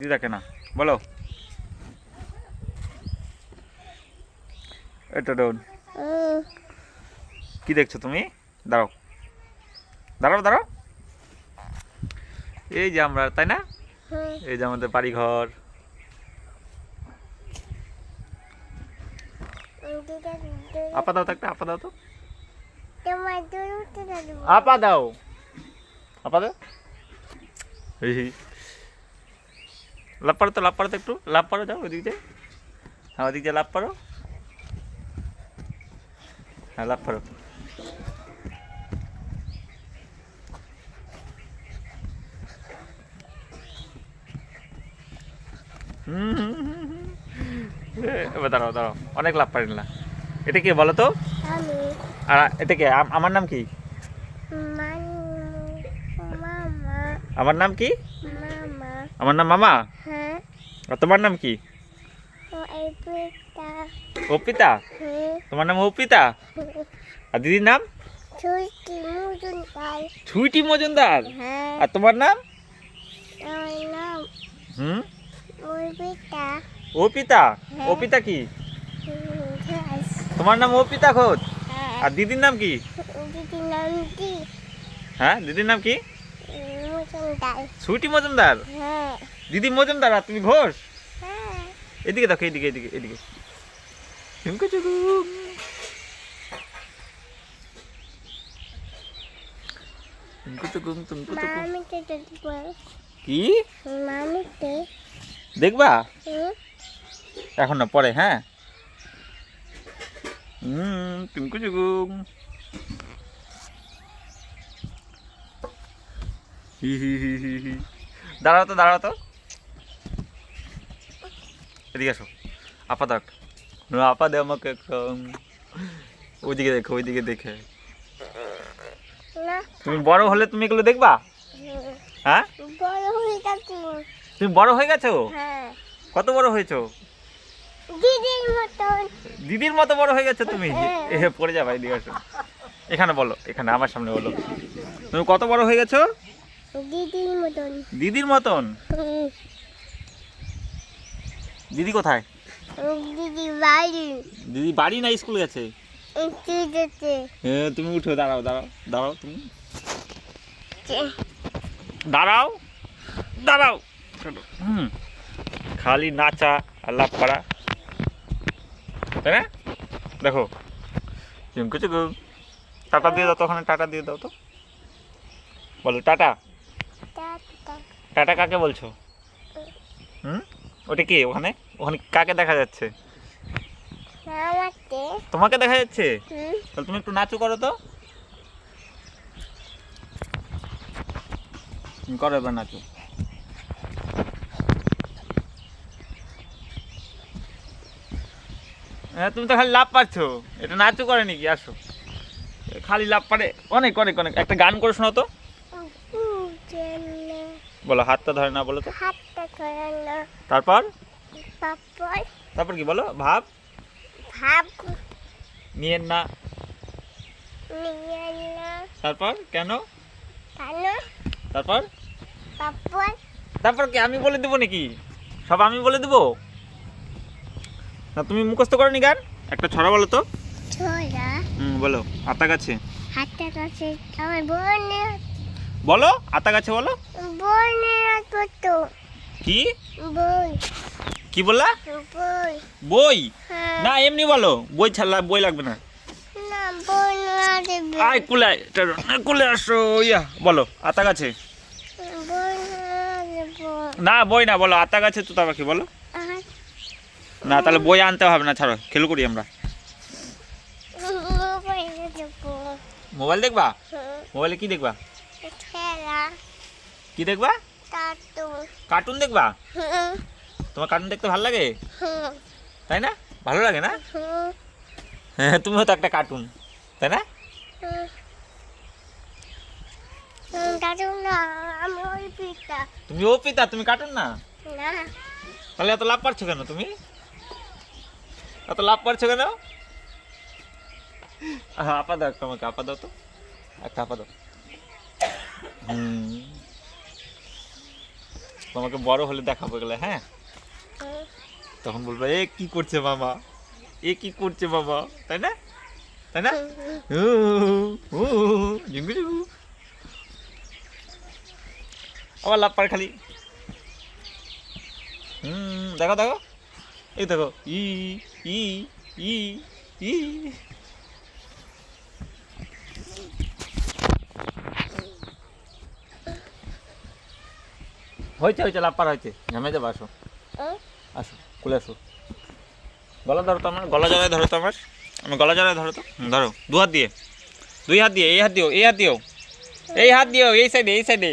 দিদাকে না বলো এটা ডাউন কি দেখছো তুমি? দাঁড়াও দাঁড়াও দাঁড়াও, এই যে আমরা, তাই না? এই যে আমাদের বাড়ি ঘর। আপা দাও তো, একটা আপা দাও তো, আপা দাও, আপা দাও। লাভ পারো তো, লাভ পারো তো, একটু লাভ পারো, যাও ওইদিক দিয়ে। হ্যাঁ ওইদিক দিয়ে লাভ পারো, হ্যাঁ লাভ পারো। এবার দাঁড়াও দাঁড়াও, অনেক লাভ পারেন না। এটা কে বলো তো? আর এটা কে? আমার নাম কি? আমার নাম কি? আমার নাম মামা। আর তোমার নাম কি? অর্পিতা। তোমার নাম অর্পিতা। আর দিদির নাম? ছুইটি মজুমদার। আর তোমার নাম? অর্পিতা। অর্পিতা কি? তোমার নাম অর্পিতা ঘোষ। আর দিদির নাম কি? হ্যাঁ দিদির নাম কি? ছুইটি মজুমদার। দিদি মজুমদার আর তুমি ঘোষ। এদিকে দেখো, এদিকে এদিকে এদিকে। কি দেখবা? এখন না, পরে। হ্যাঁ টুনকু চুকুম। দাঁড়াও তো, দাঁড়াও তো, এদিকে আসো। আপা দাও, আপা দে আমাকে একটা। ওইদিকে দেখো, ওইদিকে দেখে। তুমি বড় হলে তুমি এগুলো দেখবা? হ্যাঁ তুমি বড় হয়ে গেছো? কত বড় হয়েছো? দিদির মতো বড় হয়ে গেছো তুমি। পড়ে যাবে, এদিকে আসো। এখানে বলো, এখানে আমার সামনে বলো, তুমি কত বড় হয়ে গেছো? দিদির মতন। দিদি কোথায়? দিদি বাড়ি না স্কুল গেছে? তুমি উঠো, দাঁড়াও দাঁড়াও দাঁড়াও, তুমি দাঁড়াও দাঁড়াও। খালি নাচা আর লাভ করা, তাই না? দেখো চুমকু চুকু। টাটা দিয়ে দাও তো, ওখানে টাটা দিয়ে দাও তো, বলো টাটা। টাটা কাকে বলছো? ওটা কি? ওখানে ওখানে কাকে দেখা যাচ্ছে? তোমাকে দেখা যাচ্ছে। তাহলে তুমি একটু নাচু করো তো, করো এবার নাচু। হ্যাঁ তুমি তো খালি লাভ পাচ্ছো, এটা নাচু করে নাকি? আসো, খালি লাভ পারে। অনেক অনেক অনেক। একটা গান করে শোনাও তো, বলো। হাতটা ধরে না, বলো তো। তারপর তারপর কি বলো? ভাব নিয়েন না। তারপর কেন? তারপর তারপর কি আমি বলে দেবো নাকি? সব আমি বলে দেবো না? তুমি মুখস্থ করো নি গান? একটা ছড়া বলো তো। বলো। আতা গাছে, বলো আতা গাছে, বলো। কি কি বললা? বই না, এমনি বলো। বই ছাড়া বই লাগবে না। আয় কুলে, কুলে আসো। ইয়া বলো আতা গাছে। না বই না, বলো আতা গাছে তোতা পাখি, বলো। না তাহলে বই আনতে হবে না, ছাড়ো, খেলো করি আমরা। মোবাইল দেখবা? মোবাইলে কি দেখবা? কি দেখবা? কার্টুন দেখবা? তোমার কার্টুন দেখতে ভালো লাগে, তাই না? ভালো লাগে না? হ্যাঁ তুমিও তো একটা কার্টুন, তাই না? তুমি অর্পিতা, তুমি কার্টুন না? তাহলে এত লাভ পাচ্ছ কেন তুমি? এত লাভ পাচ্ছ কেন? আপা দাও একটা, আমাকে আপা দাও তো, একটা আপা দাও। তোমাকে বড় হলে দেখাবো এগুলো, হ্যাঁ? তখন বলবো এ কি করছে মামা, এ কি করছে বাবা, তাই না? তাই না? ঝুঙ্গু ঝুঙ্গু আবার লাভ পার খালি। দেখো দেখো, এই দেখো, ই ই ই ই হয়েছে হয়েছে, লাভ পার হয়েছে, নেমে যাবো, আসো আসো, খুলে আসো। গলা ধরো তো আমার, গলা জড়ায় ধরো তো আমার, আমি গলা জড়ায় ধরো তো, ধরো দু হাত দিয়ে, দুই হাত দিয়ে, এই হাত দিও, এই হাত দিও, এই হাত দিও, এই সাইডে, এই সাইডে।